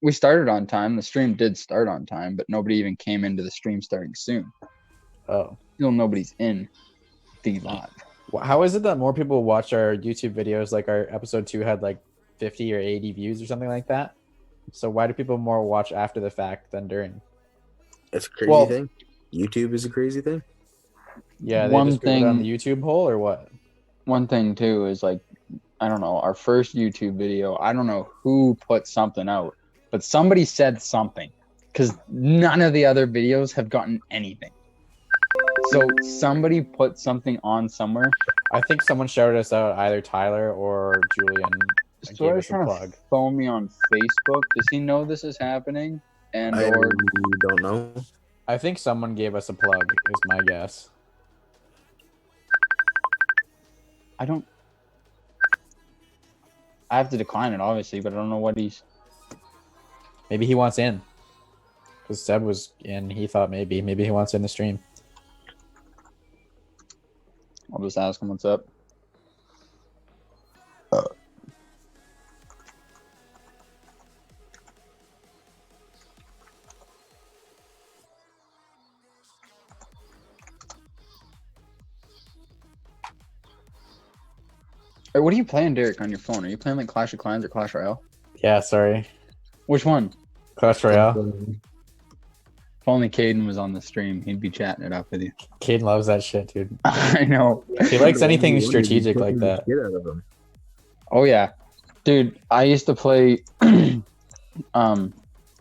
we started on time. The stream did start on time, but nobody even came into the stream starting soon. Oh. Still nobody's in the live. How is it that more people watch our YouTube videos? Like our episode 2 had like 50 or 80 views or something like that. So why do people more watch after the fact than during? It's a crazy thing. YouTube is a crazy thing. Yeah, they just put it on the YouTube hole or what? One thing too is like, I don't know, our first YouTube video, I don't know who put something out, but somebody said something because none of the other videos have gotten anything. So somebody put something on somewhere. I think someone shouted us out, either Tyler or Julian. So gave us a plug. Phone me on Facebook. Does he know this is happening? And I don't know. I think someone gave us a plug, is my guess. I have to decline it, obviously, but I don't know what he's... Maybe he wants in. Because Seb was in, he thought maybe he wants in the stream. I'll just ask him what's up. Hey, what are you playing, Derek, on your phone? Are you playing like Clash of Clans or Clash Royale? Yeah, sorry. Which one? Clash Royale. If only Caden was on the stream, he'd be chatting it up with you. Caden loves that shit, dude. I know. He likes anything strategic like that. Oh yeah, dude. I used to play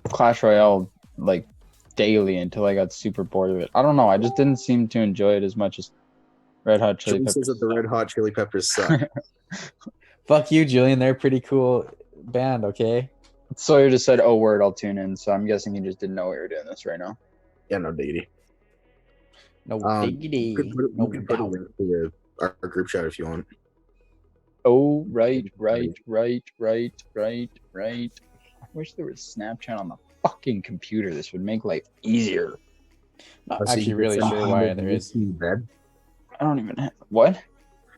Clash Royale like daily until I got super bored of it. I don't know. I just didn't seem to enjoy it as much as Red Hot Chili Peppers. Says that the Red Hot Chili Peppers suck. Fuck you, Julian. They're a pretty cool band, okay? Sawyer just said, "Oh, word, I'll tune in." So I'm guessing he just didn't know we were doing this right now. Yeah, no diggity. No diggity. You could put a link to our group chat if you want. Oh, right. I wish there was Snapchat on the fucking computer. This would make life easier. Not actually really sure why there is. Bed? I don't even have... What?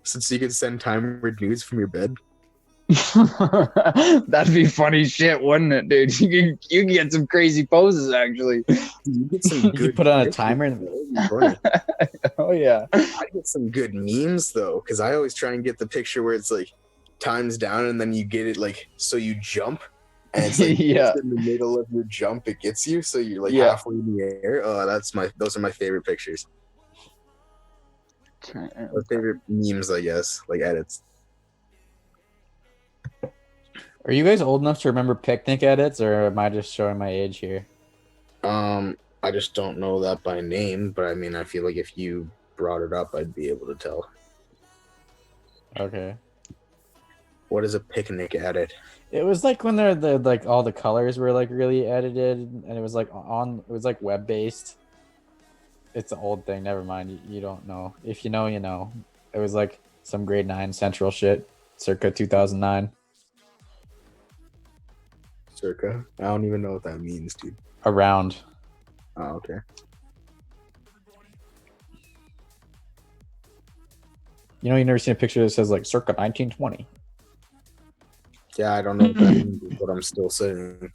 Since you could send timed nudes from your bed. That'd be funny shit, wouldn't it, dude? You can get some crazy poses, actually. You get some good. You put on a timer. Oh yeah. I get some good memes though, because I always try and get the picture where it's like times down, and then you get it like so you jump, and it's like yeah. in the middle of your jump, it gets you, so you're like halfway in the air. Oh, those are my favorite pictures. My favorite memes, I guess, like edits. Are you guys old enough to remember picnic edits, or am I just showing my age here? I just don't know that by name, but I mean, I feel like if you brought it up, I'd be able to tell. Okay. What is a picnic edit? It was like when the like all the colors were like really edited, and it was like web based. It's an old thing. Never mind. You don't know. If you know, you know. It was like some grade 9 central shit, circa 2009. Circa? I don't even know what that means, dude. Around. Oh, okay. You know, you never seen a picture that says like circa 1920. Yeah, I don't know what that means, but I'm still saying.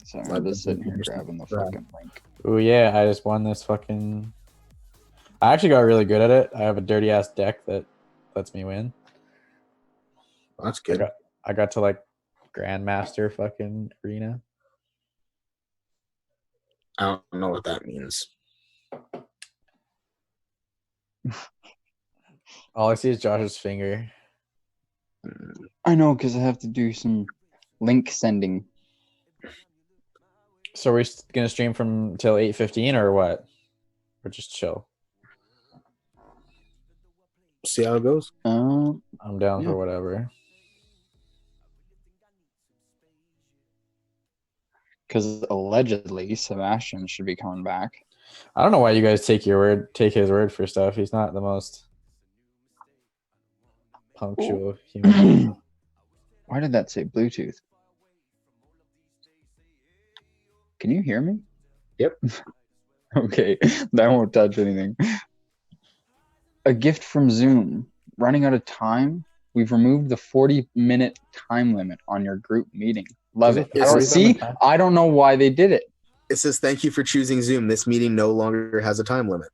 Sorry, I'm just sitting here grabbing the fucking link. Oh yeah, I just won this fucking... I actually got really good at it. I have a dirty ass deck that lets me win. That's good. I got to like Grandmaster fucking arena. I don't know what that means. All I see is Josh's finger. I know, because I have to do some link sending. So we're gonna stream from till 8:15 or what? Or just chill? See how it goes. I'm down for whatever. Because allegedly Sebastian should be coming back. I don't know why you guys take his word for stuff. He's not the most punctual human. Why did that say Bluetooth? Can you hear me? Yep. Okay, that won't touch anything. A gift from Zoom. running out of time. We've removed the 40-minute time limit on your group meeting. Love it. Is it See, I don't know why they did it. It says, "Thank you for choosing Zoom. This meeting no longer has a time limit."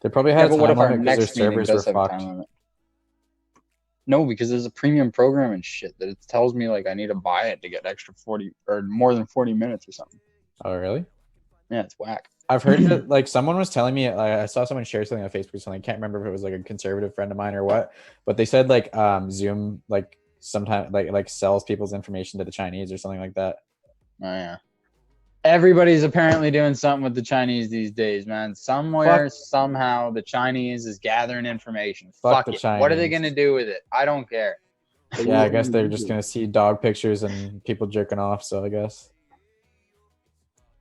They probably had a but what time if our limit because their next meeting servers were does have a fucked. time limit? No, because there's a premium program and shit that it tells me like I need to buy it to get extra 40 or more than 40 minutes or something. Oh, really? Yeah, it's whack. I've heard that, like, someone was telling me, I saw someone share something on Facebook or something. I can't remember if it was like a conservative friend of mine or what, but they said like Zoom like sometimes like sells people's information to the Chinese or something like that. Oh yeah. Everybody's apparently doing something with the Chinese these days, man. Somewhere, somehow, the Chinese is gathering information. Fuck Fuck the it. What are they Chinese. gonna do with it? I don't care. Yeah, I guess they're just gonna see dog pictures and people jerking off. So I guess.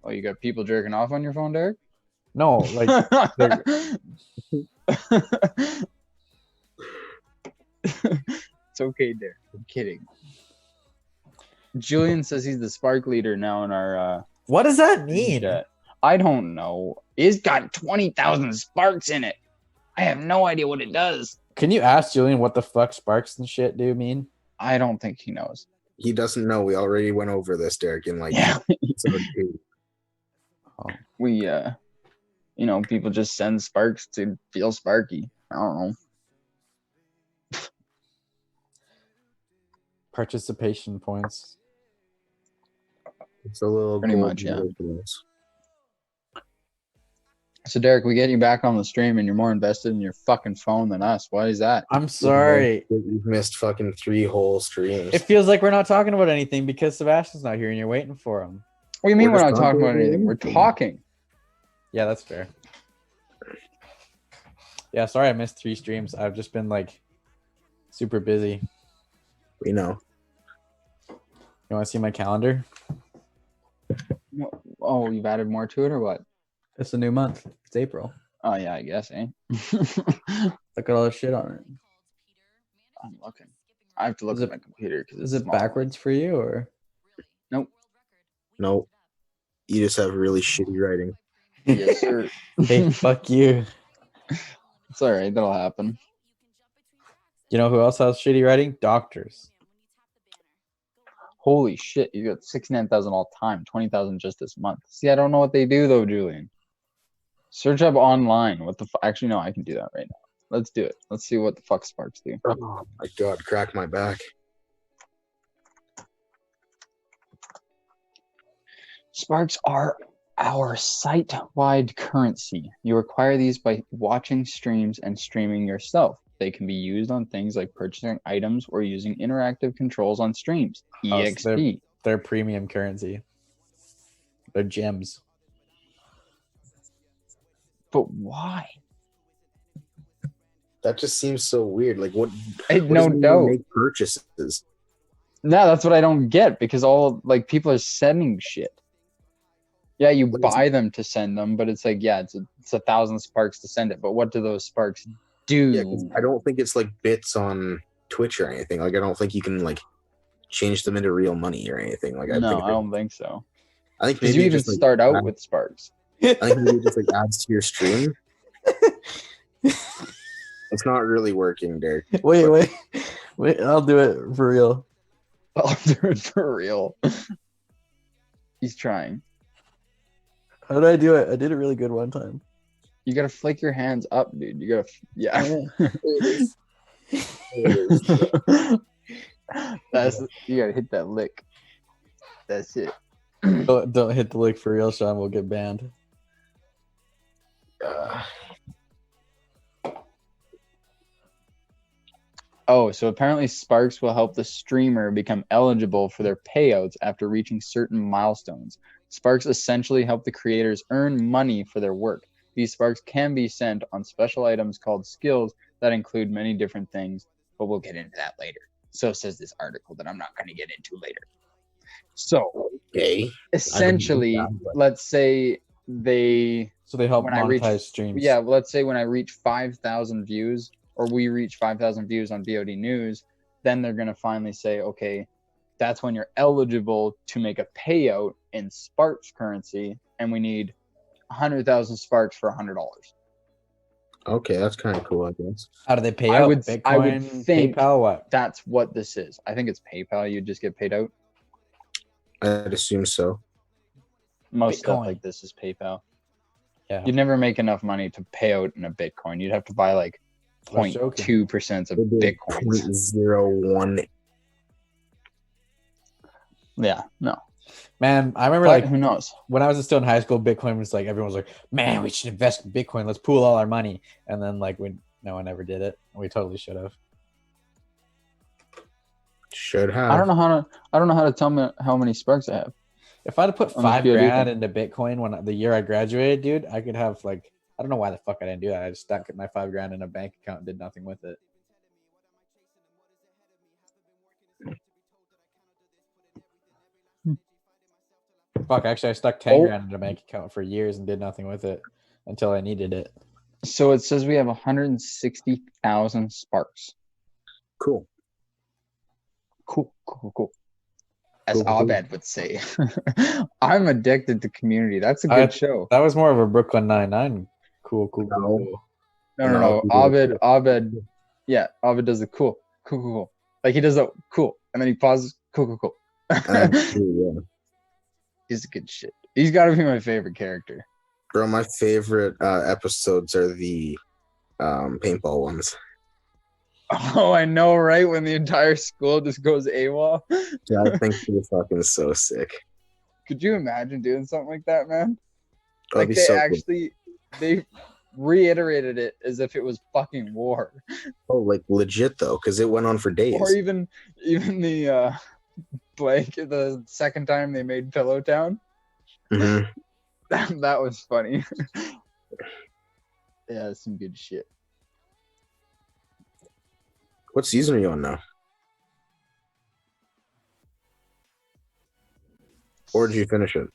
Oh, you got people jerking off on your phone, Derek? No, like it's okay, Derek. I'm kidding. Julian says he's the spark leader now in our what does that mean? chat. I don't know. It's got 20,000 sparks in it. I have no idea what it does. Can you ask Julian what the fuck sparks and shit do mean? I don't think he knows. He doesn't know. We already went over this, Derek, in like Yeah. episode 2. We people just send sparks to feel sparky. I don't know. Participation points. It's a little Pretty gold much, yeah. ridiculous. So Derek, we get you back on the stream and you're more invested in your fucking phone than us. Why is that? I'm sorry. You've missed fucking 3 whole streams. It feels like we're not talking about anything because Sebastian's not here and you're waiting for him. What do you mean We're we're just not talking about talking anything? We're talking. Yeah, that's fair. Yeah, sorry I missed 3 streams. I've just been like super busy. We know. You want to see my calendar? Oh, you've added more to it or what? It's a new month. It's April. Oh yeah, I guess, eh? Look at all the shit on it. I'm looking. I have to look at my computer because Is it backwards for you or? Nope. You just have really shitty writing. Yes, sir. Hey, fuck you. It's all right. That'll happen. You know who else has shitty writing? Doctors. Holy shit! You got 69,000 all time, 20,000 just this month. See, I don't know what they do though, Julian. Search up online. What the? Actually, no, I can do that right now. Let's do it. Let's see what the fuck sparks do. Oh my god, crack my back. Sparks are our site-wide currency. You acquire these by watching streams and streaming yourself. They can be used on things like purchasing items or using interactive controls on streams. EXP. They're premium currency. They're gems. But why? That just seems so weird. Like what? No doubt. Make purchases. No, that's what I don't get because all like people are sending shit. Yeah, you buy them to send them, but it's like, yeah, it's 1,000 sparks to send it. But what do those sparks do? Yeah, 'cause I don't think it's like bits on Twitch or anything. Like I don't think you can like change them into real money or anything. Like I don't think so. I think Because maybe you even just, like, start out with sparks. I think maybe it just like adds to your stream. It's not really working, Derek. Wait. I'll do it for real. I'll do it for real. He's trying. How did I do it? I did it really good one time. You gotta flick your hands up, dude. You gotta, yeah. You gotta hit that lick. That's it. Don't hit the lick for real, Sean. We'll get banned. Oh, so apparently Sparks will help the streamer become eligible for their payouts after reaching certain milestones. Sparks essentially help the creators earn money for their work. These sparks can be sent on special items called skills that include many different things, but we'll get into that later. So says this article that I'm not going to get into later. So, essentially, let's say they help monetize streams. Yeah, let's say when I reach 5,000 views, or we reach 5,000 views on B.o.D News, then they're going to finally say, okay, that's when you're eligible to make a payout in Sparks currency, and we need 100,000 Sparks for $100. Okay, that's kind of cool, I guess. How do they pay I out? would Bitcoin, think PayPal, what? that's what this is. I think it's PayPal. You just get paid out. I'd assume so. Most stuff Bitcoin. like this is PayPal. Yeah. You'd never make enough money to pay out in a Bitcoin. You'd have to buy like I was joking. 0.2% of It'd be Bitcoins. 0.01. Yeah, no. Man, I remember But like who knows? when I was still in high school, Bitcoin was like everyone was like, "Man, we should invest in Bitcoin. Let's pool all our money." And then like no one ever did it. We totally should have. Should have. I don't know how to tell me how many sparks I have. If I'd have put On this $5 B.o.D grand thing. into Bitcoin when the year I graduated, dude, I could have like I don't know why the fuck I didn't do that. I just stuck my $5 grand in a bank account and did nothing with it. Fuck, actually, I stuck 10 grand in a bank account for years and did nothing with it until I needed it. So it says we have 160,000 sparks. Cool. Cool. As Cool, cool. Abed would say. I'm addicted to Community. That's a good show. That was more of a Brooklyn Nine-Nine. Cool. No. Abed. Yeah, Abed does the cool. Like he does the cool, and then he pauses. Cool. Yeah. He's a good shit. He's got to be my favorite character. Bro, my favorite episodes are the paintball ones. Oh, I know, right? When the entire school just goes AWOL. Yeah, I think they're fucking so sick. Could you imagine doing something like that, man? That'd Like be they so actually, they reiterated it as if it was fucking war. cool. Oh, like legit though, because it went on for days. Or even the Blake, the second time they made Pillow Town. Mhm. That was funny. Yeah, that's some good shit. What season are you on now? Or did you finish it?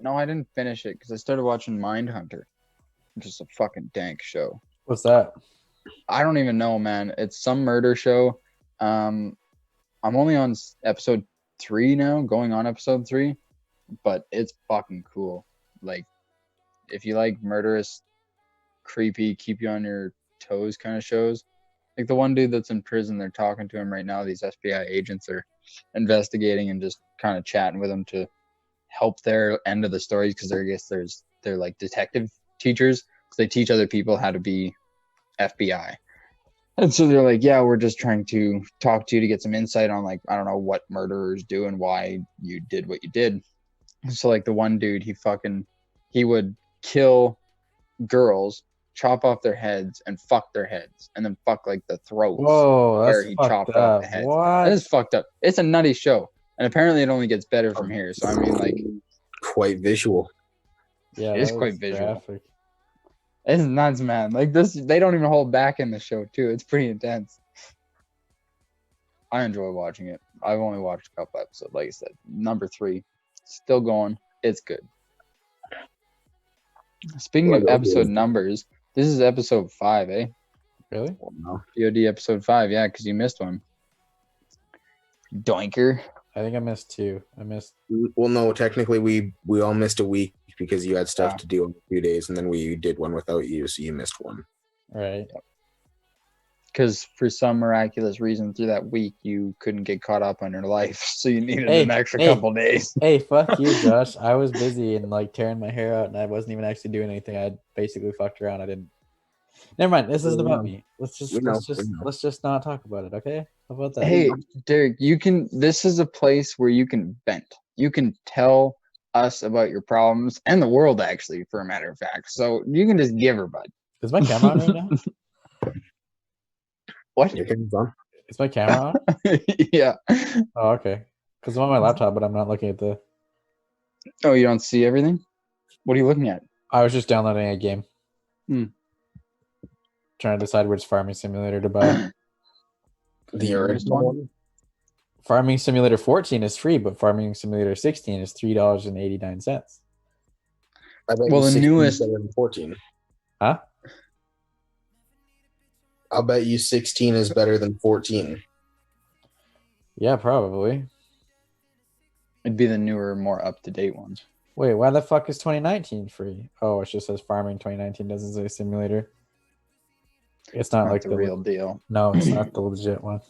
No, I didn't finish it because I started watching Mindhunter, which is a fucking dank show. What's that? I don't even know, man. It's some murder show. I'm only on episode 3 now, going on episode 3, but it's fucking cool. Like, if you like murderous, creepy, keep you on your toes kind of shows, like the one dude that's in prison, they're talking to him right now. These FBI agents are investigating and just kind of chatting with him to help their end of the stories because they're like detective teachers because they teach other people how to be FBI. And so they're like, yeah, we're just trying to talk to you to get some insight on, like, I don't know what murderers do and why you did what you did. So like the one dude, he would kill girls, chop off their heads and fuck their heads, and then fuck like the throats. Whoa, where that's he fucked chopped off up. the heads. What? That is fucked up. It's a nutty show, and apparently it only gets better from here. So I mean, like, Quite visual. Yeah, it's that quite was visual. graphic. It's nuts, man. Like this, they don't even hold back in the show too. It's pretty intense. I enjoy watching it. I've only watched a couple episodes. Like I said, number 3, still going. It's good. Speaking of episode numbers, this is episode 5, eh? Really? B.o.D episode 5, yeah, because you missed one. Doinker. I think I missed 2. Well, no, technically we all missed a week because you had stuff to do in a few days, and then we did one without you, so you missed one. Right. Because for some miraculous reason through that week you couldn't get caught up on your life, so you needed an extra couple days. Hey, fuck you, Josh. I was busy and like tearing my hair out, and I wasn't even actually doing anything. I basically fucked around. I didn't. Never mind. This isn't about me. Let's just not talk about it, okay? How about that? Hey, Derek, this is a place where you can vent. You can tell us about your problems and the world, actually, for a matter of fact. So you can just give her, bud. Is my camera on right now? What? Your camera's on? Is my camera on? Yeah. Oh, okay. Because I'm on my laptop, but I'm not looking at the. Oh, you don't see everything? What are you looking at? I was just downloading a game. Hmm. Trying to decide which farming simulator to buy. The original one? Farming Simulator 14 is free, but Farming Simulator 16 is $3.89. Well, the newest better than 14. Huh? I'll bet you 16 is better than 14. Yeah, probably. It'd be the newer, more up-to-date one. Wait, why the fuck is 2019 free? Oh, it just says Farming 2019, doesn't say Simulator. It's not Not like the real deal. No, it's not the legit one.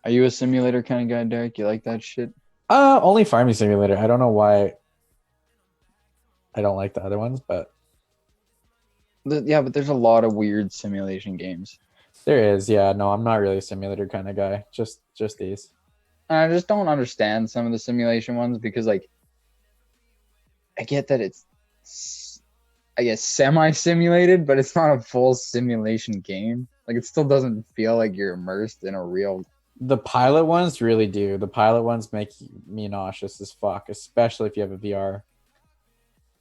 Are you a simulator kind of guy, Derek? You like that shit? Only Farming Simulator. I don't know why I don't like the other ones, but Yeah, but there's a lot of weird simulation games. there is. Yeah, no, I'm not really a simulator kind of guy. Just these. And I just don't understand some of the simulation ones because, like, I get that it's, I guess, semi-simulated, but it's not a full simulation game. Like, it still doesn't feel like you're immersed in a real. The pilot ones really do. The pilot ones make me nauseous as fuck, especially if you have a VR.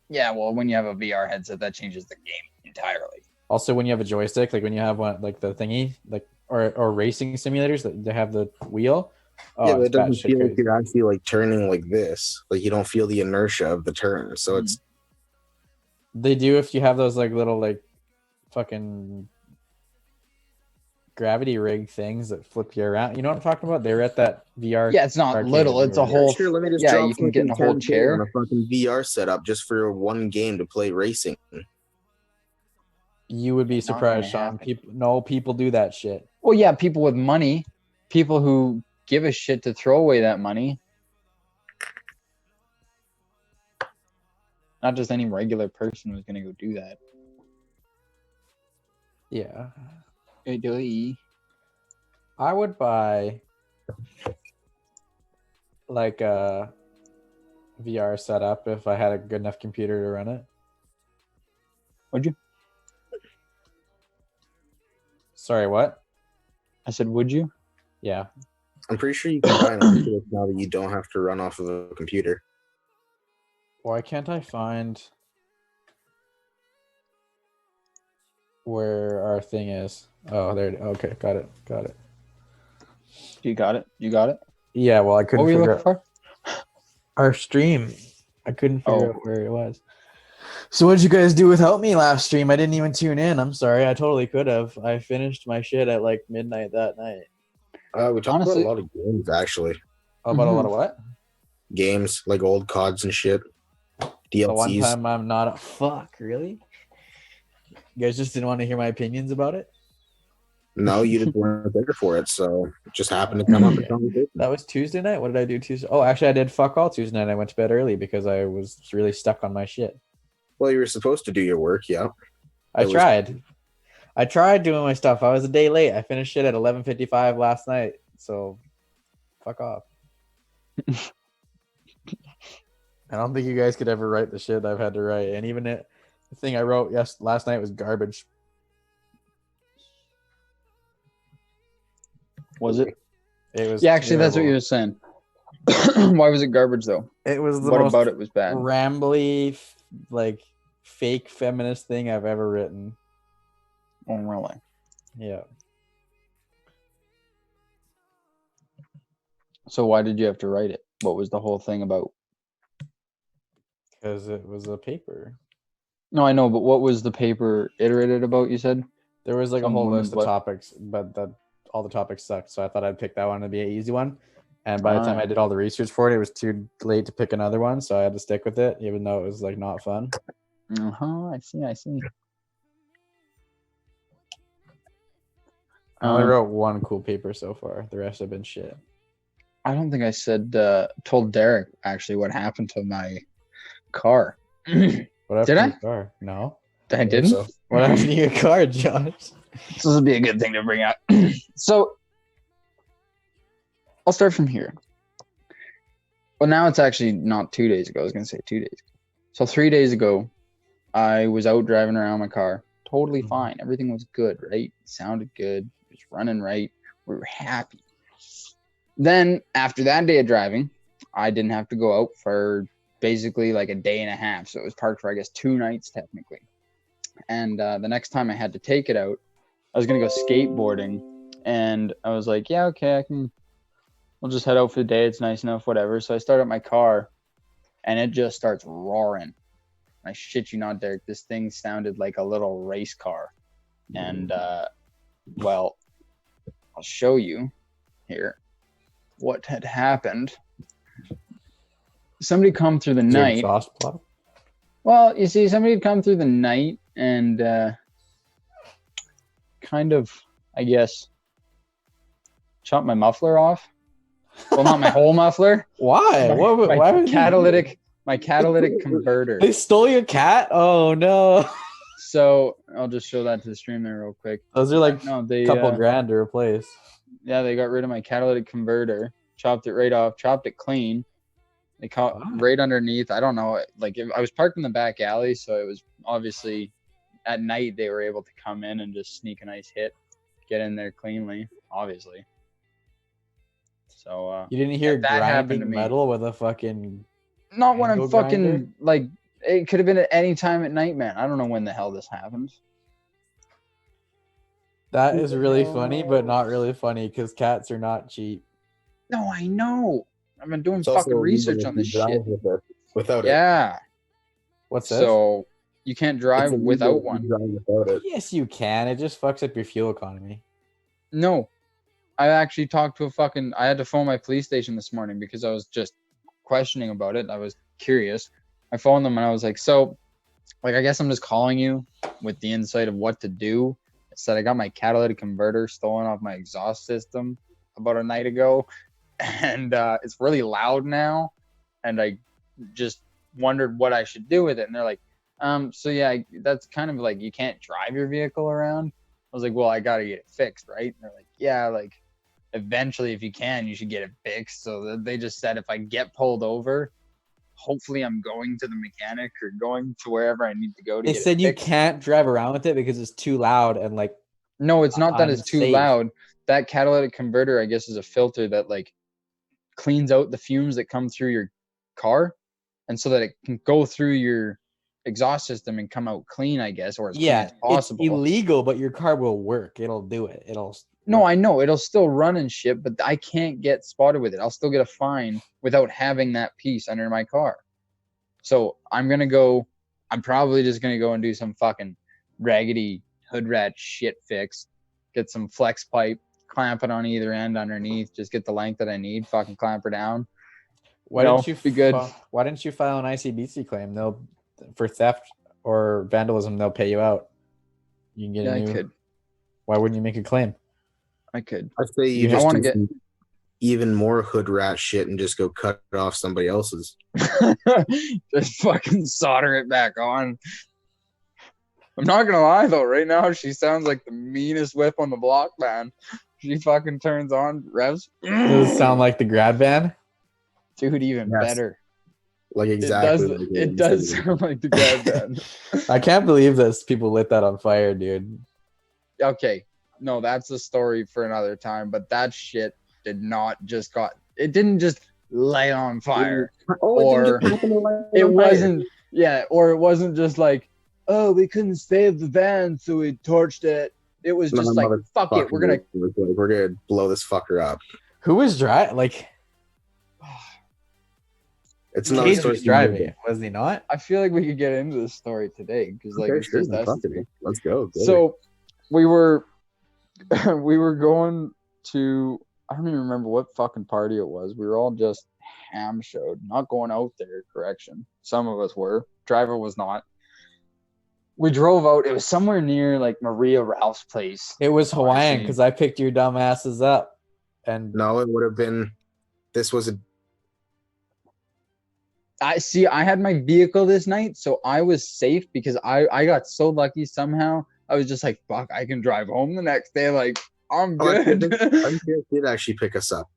Yeah, well, when you have a VR headset, that changes the game entirely. Also, when you have a joystick, like when you have one, like the thingy, like or racing simulators that they have the wheel. Oh, Yeah, but it's it doesn't batshit feel like crazy. you're actually like turning like this. Like you don't feel the inertia of the turn. So it's They do if you have those like little like fucking gravity rig things that flip you around. You know what I'm talking about? They were at that VR. Yeah, it's not arcade little. that It's a we were whole. sure. Let me just Yeah, drop you can get in a whole 10K on chair. a fucking VR setup just for one game to play racing. You would be Not gonna surprised, Sean. happen. People do that shit. Well, yeah, people with money, people who give a shit to throw away that money. Not just any regular person who's gonna go do that. Yeah. I I would buy like a VR setup if I had a good enough computer to run it. Would you? Sorry, what? I said, would you? Yeah. I'm pretty sure you can buy an Oculus now that you don't have to run off of a computer. Why can't I find where our thing is? Oh, there. Okay, got it. Got it. You got it. You got it. Yeah, well, I What couldn't were you figure looking out for? our stream. I couldn't figure Oh. out where it was. So what did you guys do without me last stream? I didn't even tune in. I'm sorry. I totally could have. I finished my shit at like midnight that night. We talked Honestly- about a lot of games actually. About a lot of what? Games like old CODs and shit. The one DLCs. time I'm not a fuck, really? You guys just didn't want to hear my opinions about it? No, you just weren't there for it, so it just happened to come up in conversation. That was Tuesday night. What did I do Tuesday? Oh, actually, I did fuck all Tuesday night. I went to bed early because I was really stuck on my shit. Well, you were supposed to do your work, yeah. I It was- tried. I tried doing my stuff. I was a day late. I finished it at 11:55 last night. So, fuck off. I don't think you guys could ever write the shit I've had to write. And even the thing I wrote last night was garbage. Was it? It was Yeah, actually, that's what you terrible. were saying. Why was it garbage though? It was the What most about it was bad? rambly, like fake feminist thing I've ever written. Oh, really? Yeah. So why did you have to write it? What was the whole thing about? Because it was a paper. No, I know, but what was the paper iterated about? You said There was like a Some whole women's list of what? topics, but all the topics sucked. So I thought I'd pick that one to be an easy one. And by the time I did all the research for it was too late to pick another one. So I had to stick with it, even though it was like not fun. I see. I see. I only wrote one cool paper so far. The rest have been shit. I don't think I told Derek actually what happened to my car. What happened Did to I? your car? No. I didn't. So. What happened to your car, Josh? This would be a good thing to bring up. So I'll start from here. Well, now it's actually not 2 days ago. I was going to say 2 days ago. So 3 days ago, I was out driving around my car. Totally fine. Everything was good, right? Sounded good. It was running right. We were happy. Then after that day of driving, I didn't have to go out for basically like a day and a half. So it was parked for, I guess, 2 nights technically. And the next time I had to take it out, I was going to go skateboarding. And I was like, yeah, okay, we'll just head out for the day. It's nice enough, whatever. So I start up my car and it just starts roaring. I shit you not, Derek. This thing sounded like a little race car. And, well, I'll show you here what had happened. Somebody come through the Is your night. exhaust plug? Well, you see, somebody had come through the night and kind of, I guess, chop my muffler off. Well, not my whole muffler. Why? Why would My catalytic converter. They stole your cat? Oh no. So I'll just show that to the stream there real quick. Those are like No, they a couple grand to replace. Yeah, they got rid of my catalytic converter, chopped it right off, chopped it clean. They caught right underneath. I don't know. Like I was parked in the back alley, so it was obviously at night they were able to come in and just sneak a nice hit, get in there cleanly, obviously. So you didn't hear that happened to grinding me. metal with a fucking Not when I'm angle fucking grinder? like it could have been at any time at night, man. I don't know when the hell this happened. That is really funny, but not really funny because cats are not cheap. No, I know. I've been doing It's also fucking research illegal on to this drive shit. without it. Yeah. What's this? So you can't drive It's illegal without to one. drive without it. Yes, you can. It just fucks up your fuel economy. No. I actually talked to I had to phone my police station this morning because I was just questioning about it. I was curious. I phoned them and I was like, so, like, I guess I'm just calling you with the insight of what to do. I said I got my catalytic converter stolen off my exhaust system about a night ago, and it's really loud now, and I just wondered what I should do with it. And they're like, so yeah, that's kind of like you can't drive your vehicle around. I was like, well, I got to get it fixed, right? And they're like, yeah, like, eventually, if you can, you should get it fixed. So they just said if I get pulled over, hopefully I'm going to the mechanic or going to wherever I need to go to They get said it you fixed. can't drive around with it because it's too loud and like. No, it's not that it's too unsafe. loud. That catalytic converter, I guess, is a filter that like cleans out the fumes that come through your car, and so that it can go through your exhaust system and come out clean, I guess, or as clean as possible. It's illegal, but your car will work. It'll do it. It'll. No, I know it'll still run and shit, but I can't get spotted with it. I'll still get a fine without having that piece under my car. So I'm probably just gonna go and do some fucking raggedy hood rat shit fix. Get some flex pipe, clamp it on either end underneath, just get the length that I need, fucking clamp her down. Why didn't you be good? Why didn't you file an ICBC claim? For theft or vandalism, they'll pay you out. You can get a new. I could. Why wouldn't you make a claim? I could. I say you just want to get even more hood rat shit and just go cut it off somebody else's. Just fucking solder it back on. I'm not gonna lie though, right now she sounds like the meanest whip on the block, man. She fucking turns on, revs. Does it sound like the grad band? Dude, even better. Like exactly. It does sound like the grad band. I can't believe this. People lit that on fire, dude. Okay. No, that's a story for another time, but that shit didn't just light on fire. Or it wasn't just like, oh, we couldn't save the van, so we torched it. It was just like, fuck it, we're gonna blow this fucker up. Who was driving? Like, it's another story. Was driving, was he not? I feel like we could get into this story today because let's go. So we were going to, I don't even remember what fucking party it was. We were all just ham showed, not going out there. Correction, some of us were. Driver was not. We drove out. It was somewhere near like Maria Ralph's place. It was Hawaiian because I picked your dumb asses up. And no, it would have been. This was a. I had my vehicle this night, so I was safe because I got so lucky somehow. I was just like, fuck, I can drive home the next day. Like, I'm good. I did actually pick us up.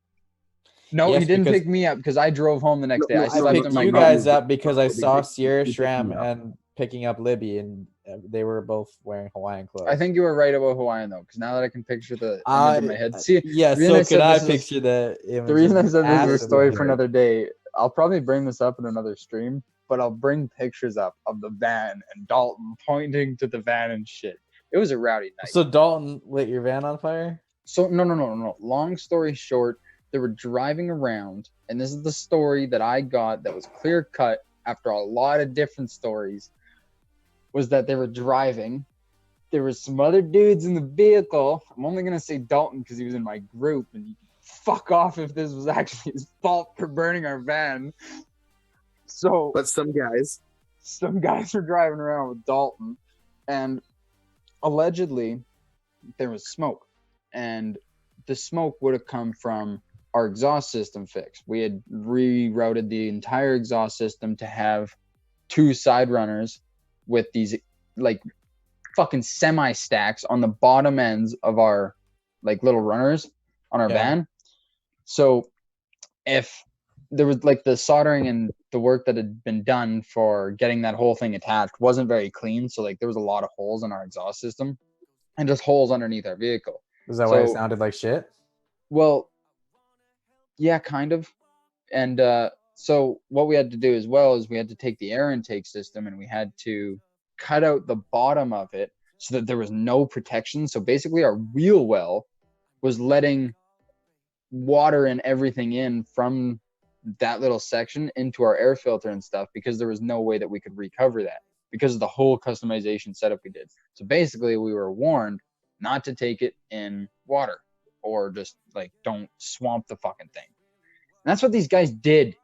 No, he didn't pick me up because I drove home the next day. I picked you guys up because I saw Sierra Schramm and picking up Libby, and they were both wearing Hawaiian clothes. I think you were right about Hawaiian, though, because now that I can picture the image in my head. See, yeah, so could I picture the image? The reason I said this is a story for another day. I'll probably bring this up in another stream, but I'll bring pictures up of the van and Dalton pointing to the van and shit. It was a rowdy night. So Dalton lit your van on fire? So no. Long story short, they were driving around, and this is the story that I got that was clear cut after a lot of different stories, was that they were driving. There was some other dudes in the vehicle. I'm only going to say Dalton because he was in my group, and he fuck off if this was actually his fault for burning our van. So, but some guys were driving around with Dalton, and allegedly there was smoke, and the smoke would have come from our exhaust system fix. We had rerouted the entire exhaust system to have 2 side runners with these like fucking semi stacks on the bottom ends of our like little runners on our van. So if there was like the soldering and the work that had been done for getting that whole thing attached wasn't very clean, so like there was a lot of holes in our exhaust system and just holes underneath our vehicle. Is that why it sounded like shit? Well, yeah, kind of. And so what we had to do as well is we had to take the air intake system and we had to cut out the bottom of it so that there was no protection. So basically our wheel well was letting water and everything in from that little section into our air filter and stuff, because there was no way that we could recover that because of the whole customization setup we did. So basically we were warned not to take it in water, or just like don't swamp the fucking thing. And that's what these guys did.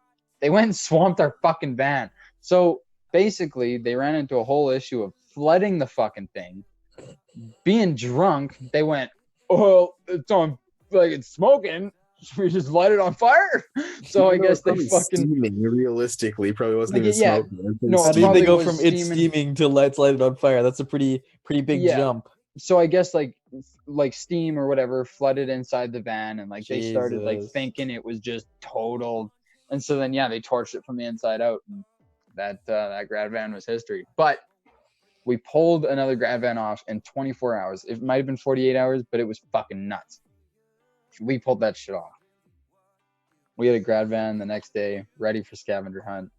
They went and swamped our fucking van. So basically they ran into a whole issue of flooding the fucking thing. Being drunk, they went, oh, it's on, like it's smoking. Should we just light it on fire? So I guess they fucking steaming. Realistically, probably wasn't like, even yeah, smoking. no, How it did probably they go was from it's steaming to let's light it on fire? That's a pretty big Yeah. jump. So I guess like steam or whatever flooded inside the van, and like they started like Jesus. thinking it was just totaled, and so then yeah, they torched it from the inside out, and that grad van was history. But we pulled another grad van off in 24 hours. It might have been 48 hours, but it was fucking nuts. We pulled that shit off. We had a grad van the next day ready for scavenger hunt,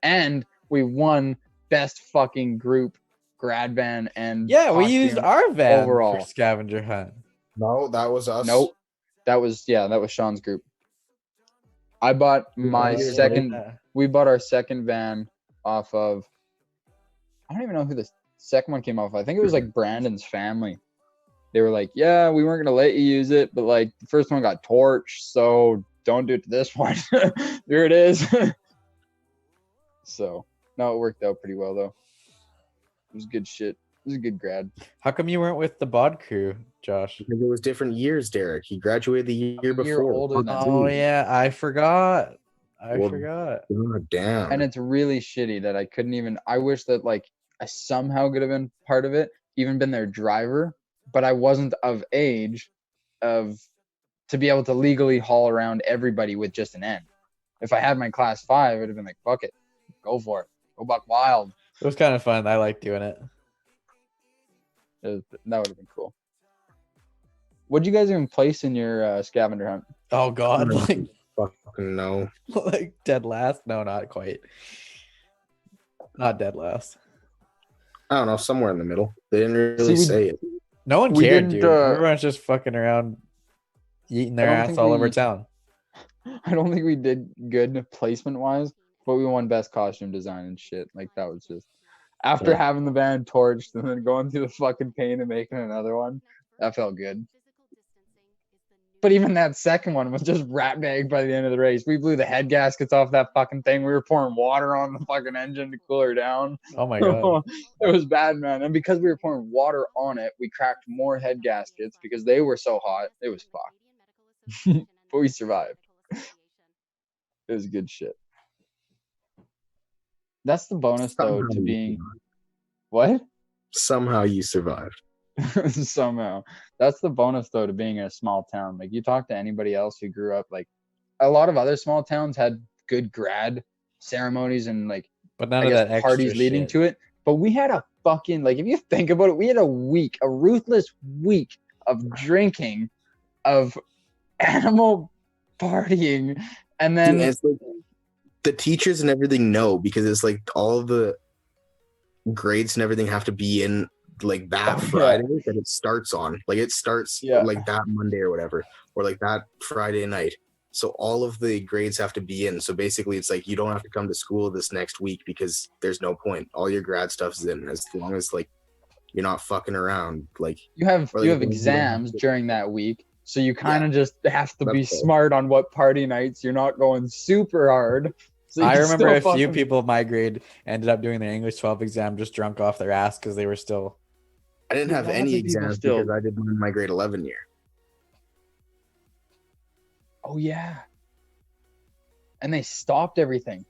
and we won best fucking group grad van and Yeah, we used our van overall for scavenger hunt. No, that was us. Nope. That was Sean's group. I bought my Oh, second. yeah. We bought our second van off of. I don't even know who the second one came off. I think it was like Brandon's family. They were like, "Yeah, we weren't gonna let you use it, but like the first one got torched, so don't do it to this one." There it is. So no, it worked out pretty well though. It was good shit. It was a good grad. How come you weren't with the B.o.D crew, Josh? Because it was different years, Derek. He graduated the year year before. older than Oh yeah, I forgot. I forgot. God damn. And it's really shitty that I couldn't even. I wish that like I somehow could have been part of it, even been their driver, but I wasn't of age to be able to legally haul around everybody with just an N. If I had my class 5, I'd have been like, fuck it, go for it, go buck wild. It was kind of fun. I liked doing it. That would have been cool. What'd you guys even place in your scavenger hunt? Oh god, like Fucking no. like dead last? No, not quite. Not dead last. I don't know, somewhere in the middle. They didn't really say it. No one We cared, didn't, dude. Everyone's just fucking around, eating their I don't ass think all over we- town. I don't think we did good placement wise, but we won best costume design and shit. Like that was just after Yeah. having the van torched and then going through the fucking pain and making another one. That felt good. But even that second one was just rat bagged by the end of the race. We blew the head gaskets off that fucking thing. We were pouring water on the fucking engine to cool her down. Oh my god. It was bad, man. And because we were pouring water on it, we cracked more head gaskets because they were so hot. It was fucked. But we survived. It was good shit. That's the bonus though Somehow to you being survived. what? Somehow you survived. Somehow. That's the bonus though to being in a small town. Like you talk to anybody else who grew up, like a lot of other small towns had good grad ceremonies and like But none I of guess that extra parties leading shit. to it. But we had a fucking, like, if you think about it, we had a ruthless week of drinking, of animal partying, and then Dude, it's like the teachers and everything know, because it's like all the grades and everything have to be in like that Friday that it starts on. Like it starts like that Monday or whatever, or like that Friday night. So all of the grades have to be in. So basically it's like you don't have to come to school this next week because there's no point. All your grad stuff's in, as long as like you're not fucking around. Like you have or, like, exams during that week. So you kind of Yeah. just have to be That's fair. smart on what party nights you're not going super hard. So you I can remember still a few fucking- people of my grade ended up doing their English 12 exam just drunk off their ass because they were still I didn't have Lots any of people exams still. because I did mine in my grade 11 year. Oh yeah. And they stopped everything.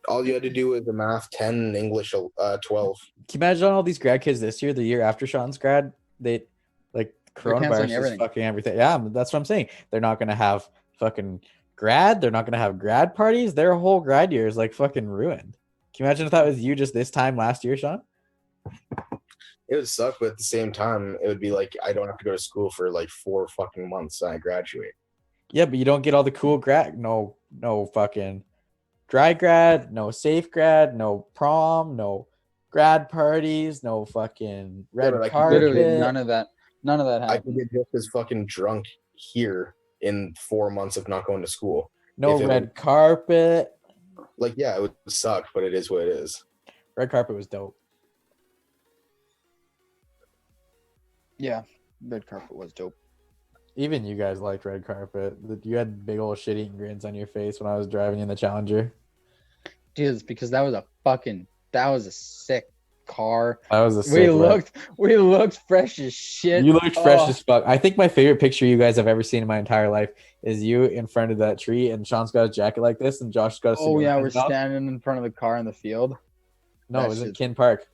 All you had to do was a math 10 and English 12. Can you imagine all these grad kids this year, the year after Sean's grad? They like canceling coronavirus is everything. fucking everything. Yeah, that's what I'm saying. They're not gonna have fucking grad. They're not gonna have grad parties. Their whole grad year is like fucking ruined. Can you imagine if that was you just this time last year, Sean? It would suck, but at the same time, it would be like I don't have to go to school for like 4 fucking months and I graduate. Yeah, but you don't get all the cool grad. No fucking dry grad. No safe grad. No prom. No grad parties. No fucking red but I could carpet. Literally none of that I could happened. get just as fucking drunk here in 4 months of not going to school. No red carpet. Like, yeah, it would suck, but it is what it is. Red carpet was dope. Yeah, red carpet was dope. Even you guys liked red carpet. You had big old shit-eating grins on your face when I was driving in the Challenger. Dude, it's because that was a sick car. That was a sick we looked fresh as shit. You looked fresh as fuck. I think my favorite picture you guys have ever seen in my entire life is you in front of that tree, and Sean's got a jacket like this, and Josh's got a cigar. Oh yeah, we're standing in front of the car in the field. No, it was in Kin Park.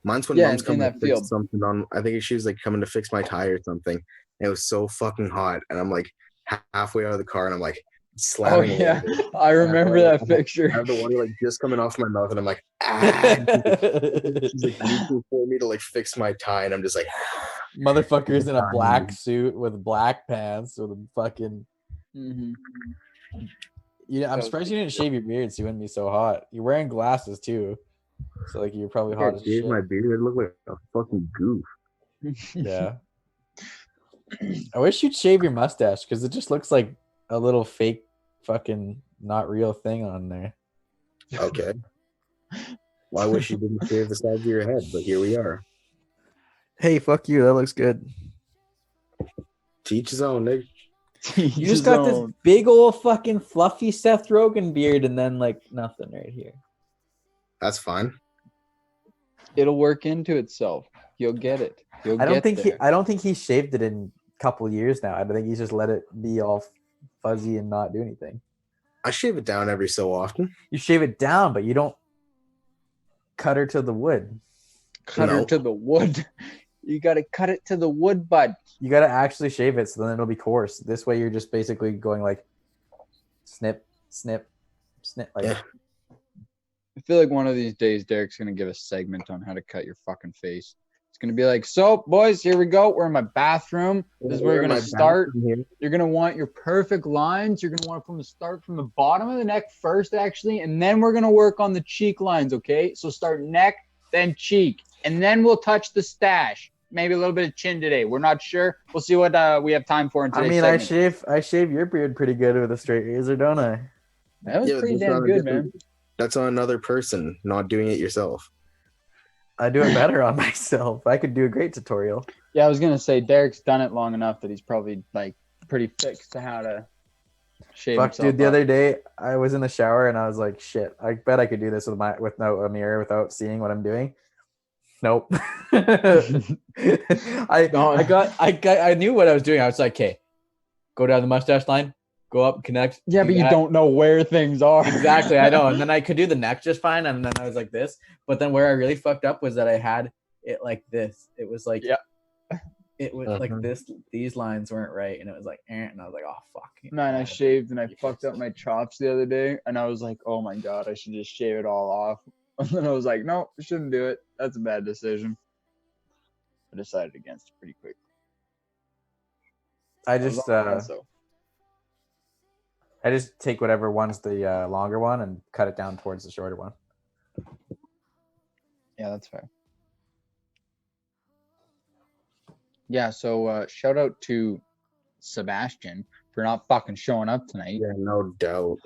Mine's when mom's coming to fix something on. I think she was like coming to fix my tire or something. And it was so fucking hot, and I'm like halfway out of the car, and I'm like slamming. Oh yeah, I remember that picture. I have the water like just coming off my mouth, and I'm like, ah. She's like reaching for me to like fix my tie, and I'm just like, motherfucker's in a black suit with black pants with a fucking. Mm-hmm. Yeah, I'm surprised you didn't shave your beard so you wouldn't be so hot. You're wearing glasses too, so like you're probably hot as shit. My beard looked like a fucking goof. Yeah. I wish you'd shave your mustache because it just looks like a little fake fucking not real thing on there. Okay. Well, I wish you didn't shave the sides of your head, but here we are. Hey, fuck you. That looks good. Teach his own, Nick. You just got this big old fucking fluffy Seth Rogen beard and then like nothing right here. That's fine. It'll work into itself. You'll get it. I don't think he shaved it in a couple years now. I don't think he's just let it be all fuzzy and not do anything. I shave it down every so often. You shave it down, but you don't cut her to the wood. Cut her to the wood. You gotta cut it to the wood, bud. You gotta actually shave it so then it'll be coarse. This way you're just basically going like snip, snip, snip. Like yeah. I feel like one of these days Derek's gonna give a segment on how to cut your fucking face. It's gonna be like, so boys, here we go. We're in my bathroom. This is where you're gonna start. You're gonna want your perfect lines. You're gonna want to start from the bottom of the neck first, actually, and then we're gonna work on the cheek lines. Okay, so start neck, then cheek, and then we'll touch the stash. Maybe a little bit of chin today. We're not sure. We'll see what we have time for in today's segment. I shave your beard pretty good with a straight razor, don't I? That was pretty damn good, man. That's on another person, not doing it yourself. I do it better on myself. I could do a great tutorial. Yeah, I was gonna say Derek's done it long enough that he's probably like pretty fixed to how to shave himself. Dude, the other day I was in the shower and I was like, shit, I bet I could do this without a mirror without seeing what I'm doing. Nope. I knew what I was doing. I was like, okay, go down the mustache line, go up, connect. Yeah, but you don't know where things are. Exactly, I know. And then I could do the neck just fine, and then I was like this. But then where I really fucked up was that I had it like this. It was like, it was like this. These lines weren't right, and it was like, and I was like, oh fuck. Man, I shaved and I fucked up my chops the other day, and I was like, oh my god, I should just shave it all off. And then I was like, no, I shouldn't do it. That's a bad decision. I decided against it pretty quick. I just take whatever one's the longer one and cut it down towards the shorter one. Yeah, that's fair. Yeah, so shout out to Sebastian for not fucking showing up tonight. Yeah, no doubt.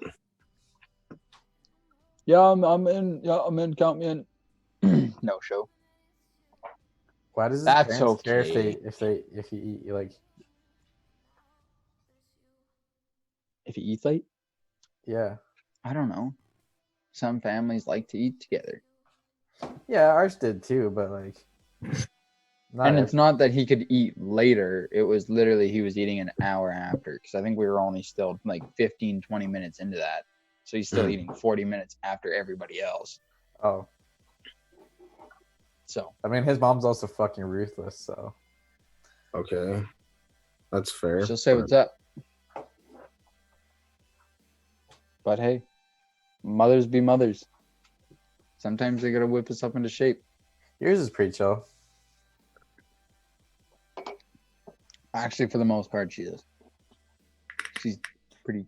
Yeah, I'm in. Yeah, I'm in. Count me in. No show. Why does that's okay care if you eat like if you eat late? Yeah, I don't know. Some families like to eat together. Yeah, ours did too, but like And it's not that he could eat later. It was literally he was eating an hour after, because I think we were only still like 15, 20 minutes into that. So he's still eating 40 minutes after everybody else. Oh. So. I mean, his mom's also fucking ruthless, so. Okay. That's fair. She'll say what's up. But hey, mothers be mothers. Sometimes they gotta whip us up into shape. Yours is pretty chill. Actually, for the most part, she is. She's pretty,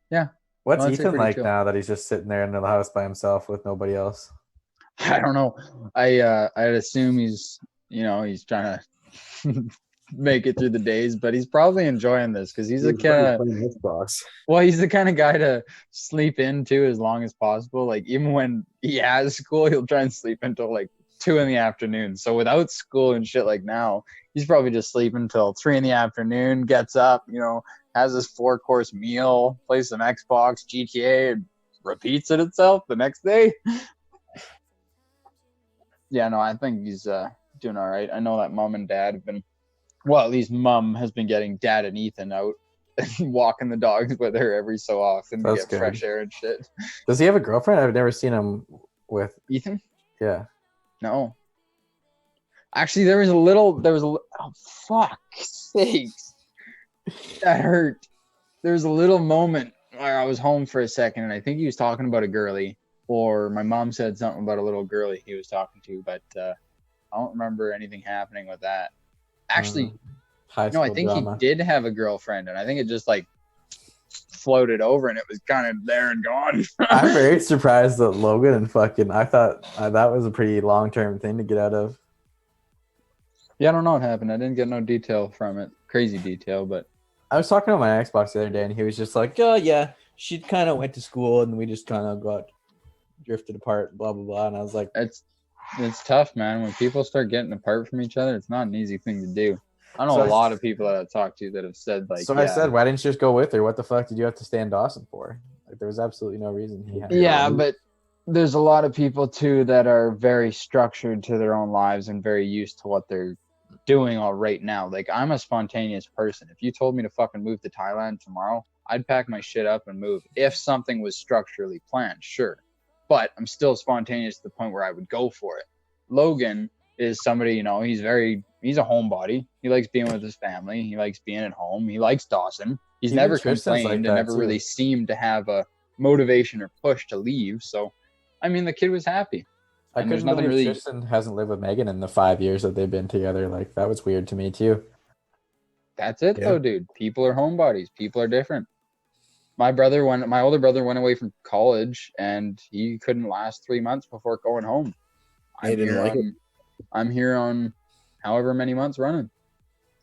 yeah. What's Ethan like now that he's just sitting there in the house by himself with nobody else? I don't know. I'd assume he's trying to make it through the days, but he's probably enjoying this because he's the kind of guy to sleep into as long as possible. Like even when he has school, he'll try and sleep until like 2 p.m. So without school and shit like now, he's probably just sleeping until 3 p.m, gets up, has his 4-course meal, plays some Xbox, GTA, and repeats it itself the next day. Yeah, no, I think he's doing all right. I know that mom and dad have been, well, at least mom has been getting dad and Ethan out and walking the dogs with her every so often to get fresh air and shit. Does he have a girlfriend? I've never seen him with Ethan. Yeah. No. Actually, there was a little, oh, fuck sakes. That hurt. There was a little moment where I was home for a second, and I think he was talking about a girly, or my mom said something about a little girly he was talking to, but I don't remember anything happening with that. Actually, no, I think he did have a girlfriend, and I think it just like floated over, and it was kind of there and gone. I'm very surprised that Logan and fucking, I thought that was a pretty long-term thing to get out of. Yeah, I don't know what happened. I didn't get no detail from it. Crazy detail, but I was talking on my Xbox the other day, and he was just like, "Oh yeah, she kind of went to school, and we just kind of got drifted apart, blah blah blah." And I was like, "It's tough, man. When people start getting apart from each other, it's not an easy thing to do." I know a lot of people that I've talked to that have said like, "So I said, why didn't you just go with her? What the fuck did you have to stay in Dawson for? Like, there was absolutely no reason he had." Yeah, but there's a lot of people too that are very structured to their own lives and very used to what they're doing all right now. Like I'm a spontaneous person. If you told me to fucking move to Thailand tomorrow, I'd pack my shit up and move. If something was structurally planned, sure. But I'm still spontaneous to the point where I would go for it. Logan is somebody, he's a homebody. He likes being with his family. He likes being at home. He likes Dawson. He's never complained and never really seemed to have a motivation or push to leave. So, I mean, the kid was happy. I couldn't believe Tristan hasn't lived with Megan in the 5 years that they've been together. Like, that was weird to me, too. That's it, though, dude. People are homebodies. People are different. My older brother went away from college, and he couldn't last 3 months before going home. I'm here on however many months running.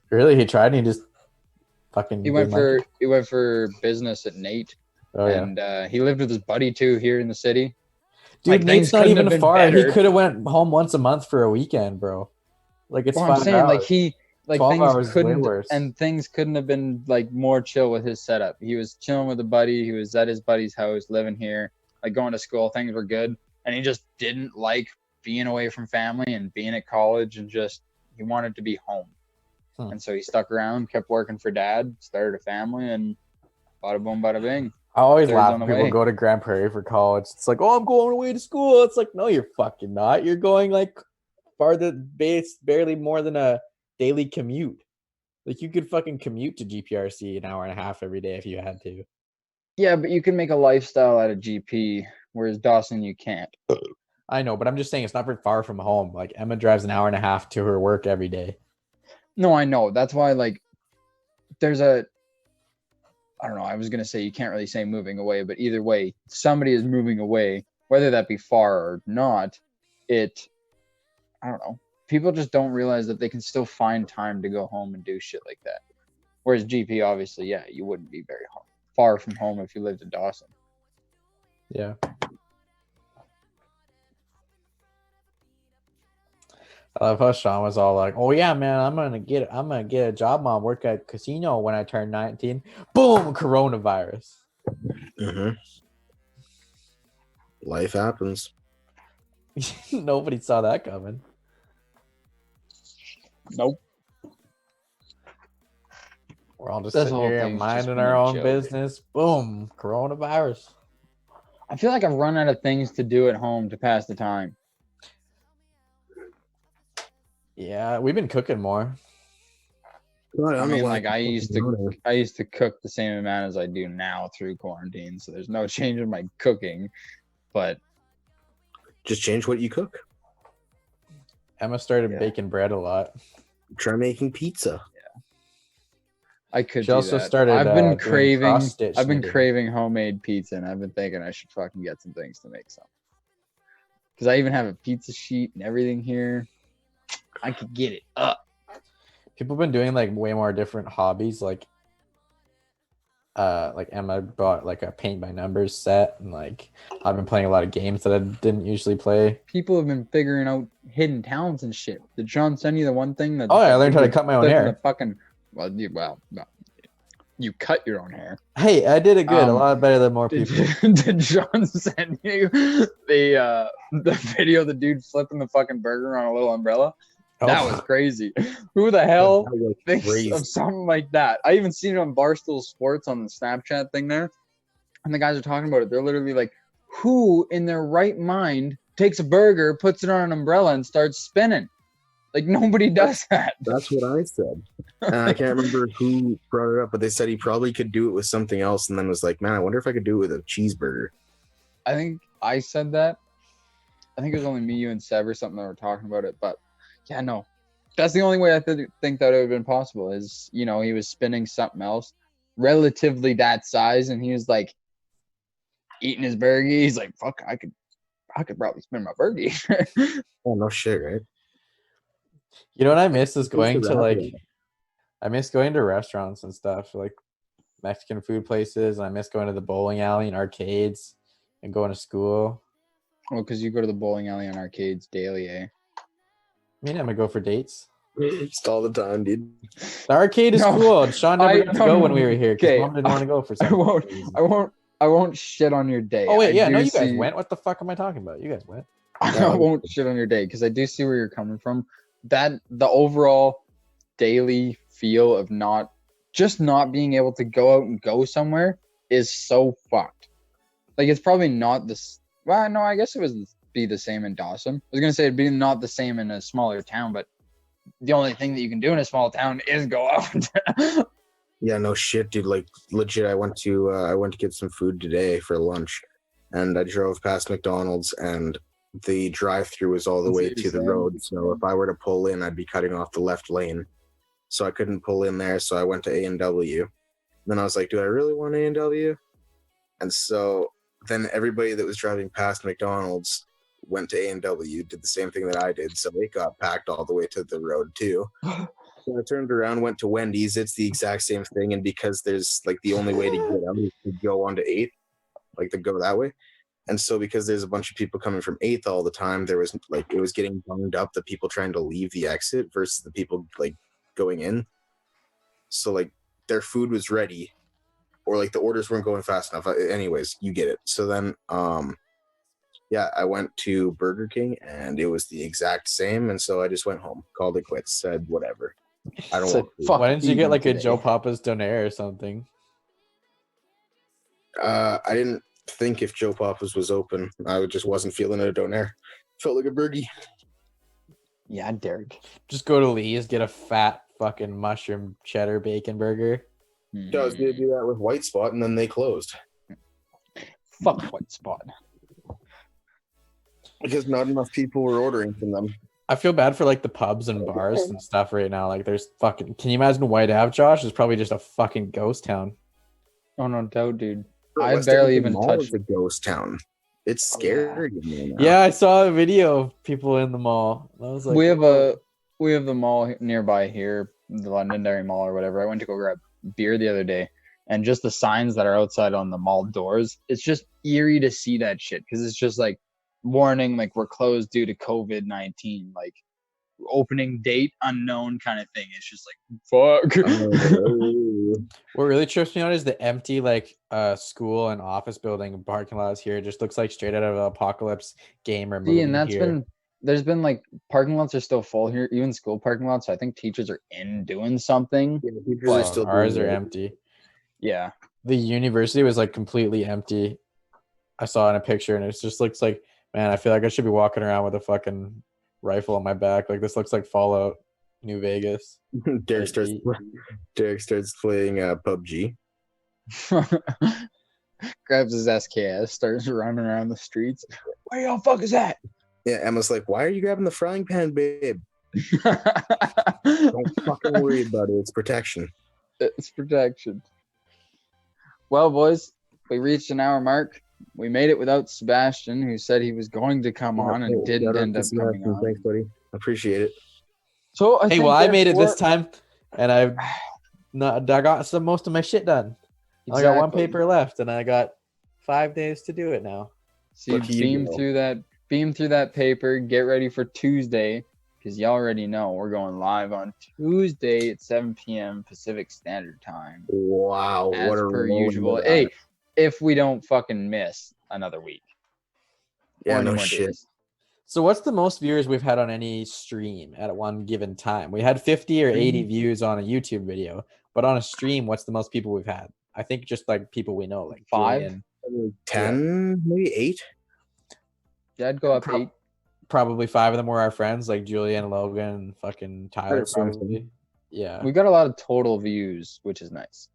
Really? He tried and he just fucking... He went for business at Nate. Oh, and he lived with his buddy, too, here in the city. Dude, like, Nate's not even far. Better. He could have went home once a month for a weekend, bro. Like, it's 5 hours. I'm saying, things couldn't have been like more chill with his setup. He was chilling with a buddy. He was at his buddy's house, living here, like going to school. Things were good, and he just didn't like being away from family and being at college, and he wanted to be home. And so he stuck around, kept working for dad, started a family, and bada boom, bada bing. I always laugh when people go to Grand Prairie for college. It's like, oh, I'm going away to school. It's like, no, you're fucking not. You're going like farther, barely more than a daily commute. Like, you could fucking commute to GPRC an hour and a half every day if you had to. Yeah, but you can make a lifestyle out of GP, whereas Dawson, you can't. I know, but I'm just saying it's not very far from home. Like, Emma drives an hour and a half to her work every day. No, I know. That's why, like, there's I don't know. I was going to say you can't really say moving away, but either way, somebody is moving away, whether that be far or not. I don't know. People just don't realize that they can still find time to go home and do shit like that. Whereas GP, obviously, yeah, you wouldn't be very far from home if you lived in Dawson. Yeah. I love how Sean was all like, "Oh yeah, man, I'm gonna get a job, mom. Work at casino when I turn 19." Boom, coronavirus. Mm-hmm. Life happens. Nobody saw that coming. Nope. We're all just This sitting whole here thing's just minding been our a own joke. business. Boom, coronavirus. I feel like I've run out of things to do at home to pass the time. Yeah, we've been cooking more. God, I don't know mean, why like I used to cook the same amount as I do now through quarantine, so there's no change in my cooking. But just change what you cook. Emma started baking bread a lot. Try making pizza. I could. She do also that. started. I've been doing craving. cross-stitch I've been knitting. craving homemade pizza, and I've been thinking I should fucking get some things to make some. Because I even have a pizza sheet and everything here. I could get it up. People have been doing like way more different hobbies. Like Emma bought like a paint by numbers set, and like I've been playing a lot of games that I didn't usually play. People have been figuring out hidden talents and shit. Did Sean send you the one thing that? Oh, yeah, I learned how to cut my own hair. The fucking you cut your own hair. Hey, I did it good. A lot better than more people. Did Sean send you the video of the dude flipping the fucking burger on a little umbrella? That was crazy. Who the hell thinks of something like that? I even seen it on Barstool Sports on the Snapchat thing there. And the guys are talking about it. They're literally like, who in their right mind takes a burger, puts it on an umbrella, and starts spinning? Like, nobody does that. That's what I said. And I can't remember who brought it up, but they said he probably could do it with something else, and then was like, man, I wonder if I could do it with a cheeseburger. I think I said that. I think it was only me, you, and Seb or something that were talking about it. But, yeah, no. That's the only way I think that it would have been possible is, he was spinning something else relatively that size, and he was, like, eating his burger. He's like, fuck, I could probably spin my burger. Oh, no shit, right? You know what I miss is going to I miss going to restaurants and stuff, like Mexican food places. I miss going to the bowling alley and arcades and going to school. Well, because you go to the bowling alley and arcades daily, eh? I mean, I'm gonna go for dates. Just all the time, dude. The arcade is cool. Sean never got to go when we were here because Mom didn't want to go for something. I won't shit on your day. Oh wait, yeah, no, you guys went. What the fuck am I talking about? You guys went. I won't shit on your day because I do see where you're coming from. That the overall daily feel of not being able to go out and go somewhere is so fucked. Like it's probably not this. Well, no, I guess it would be the same in Dawson. I was gonna say it'd be not the same in a smaller town, but the only thing that you can do in a small town is go out. Yeah, no shit, dude. Like legit, I went to get some food today for lunch, and I drove past McDonald's, and the drive-through was all the way to the road. So if I were to pull in, I'd be cutting off the left lane. So I couldn't pull in there. So I went to A&W. Then I was like, do I really want A&W? And so then everybody that was driving past McDonald's went to A&W, did the same thing that I did. So it got packed all the way to the road too. So I turned around, went to Wendy's. It's the exact same thing. And because there's like the only way to get out is to go on to 8th, like to go that way. And so because there's a bunch of people coming from 8th all the time, there was like, it was getting bunged up, the people trying to leave the exit versus the people like going in. So like their food was ready or like the orders weren't going fast enough. Anyways, you get it. So then, yeah, I went to Burger King and it was the exact same. And so I just went home, called it quits, said whatever. I don't want food. Why didn't you get like a Joe Papa's donair or something? I didn't think if Joe Papa's was open. I just wasn't feeling a donair. Felt like a burgie. Yeah, Derek. Just go to Lee's, get a fat fucking mushroom cheddar bacon burger. I was gonna do that with White Spot, and then they closed. Fuck White Spot. Because not enough people were ordering from them. I feel bad for like the pubs and bars and stuff right now. Like there's fucking. Can you imagine White Ave, Josh? It's probably just a fucking ghost town. Oh no doubt, dude. Bro, I barely even touched the ghost town. It's scary. Yeah, I saw a video of people in the mall. I was like, we have the mall nearby here, the Londonderry Mall or whatever. I went to go grab beer the other day, and just the signs that are outside on the mall doors, it's just eerie to see that shit because it's just like warning, like we're closed due to COVID-19, like opening date unknown kind of thing. It's just like fuck. What really trips me out is the empty like school and office building parking lots here. It just looks like straight out of an apocalypse game or movie. And that's here. there's been like parking lots are still full here, even school parking lots. So I think teachers are in doing something. Yeah, teachers are still ours doing are it. empty. Yeah. The university was like completely empty. I saw in a picture, and it just looks like, man, I feel like I should be walking around with a fucking rifle on my back. Like this looks like Fallout New Vegas. Derek starts playing PUBG. Grabs his SKS, starts running around the streets. Where y'all fuck is that? Yeah, Emma's like, why are you grabbing the frying pan, babe? Don't fucking worry about it. It's protection. It's protection. Well, boys, we reached an hour mark. We made it without Sebastian, who said he was going to come on and didn't end up coming on. Thanks, buddy. Appreciate it. So I made it this time, and I got most of my shit done. Exactly. I got one paper left, and I got 5 days to do it now. So beam through that paper. Get ready for Tuesday, because you already know we're going live on Tuesday at 7 p.m. Pacific Standard Time. Wow, as what per usual. Hey, if we don't fucking miss another week. Yeah, no shit. Days. So what's the most viewers we've had on any stream at one given time? We had 50 or 80 views on a YouTube video, but on a stream, what's the most people we've had? I think just like people we know, like 5, 10, maybe 8. Yeah, I'd go up 8. Probably 5 of them were our friends, like Julian, Logan, and fucking Tyler. Probably. Yeah, we got a lot of total views, which is nice.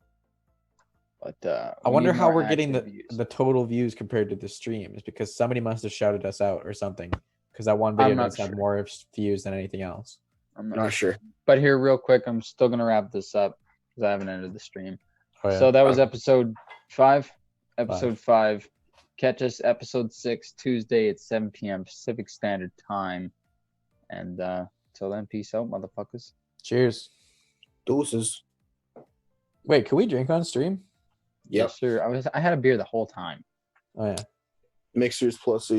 But I wonder how we're getting the total views compared to the stream. Is because somebody must have shouted us out or something. Because that one video does have more views than anything else. I'm not sure. But here, real quick, I'm still gonna wrap this up because I haven't ended the stream. Oh, yeah. So that was episode 5. Episode 5. Catch us episode 6 Tuesday at 7 p.m. Pacific Standard Time. And till then, peace out, motherfuckers. Cheers. Deuces. Wait, can we drink on stream? Yep. Yes, sir. I had a beer the whole time. Oh yeah. Mixers plus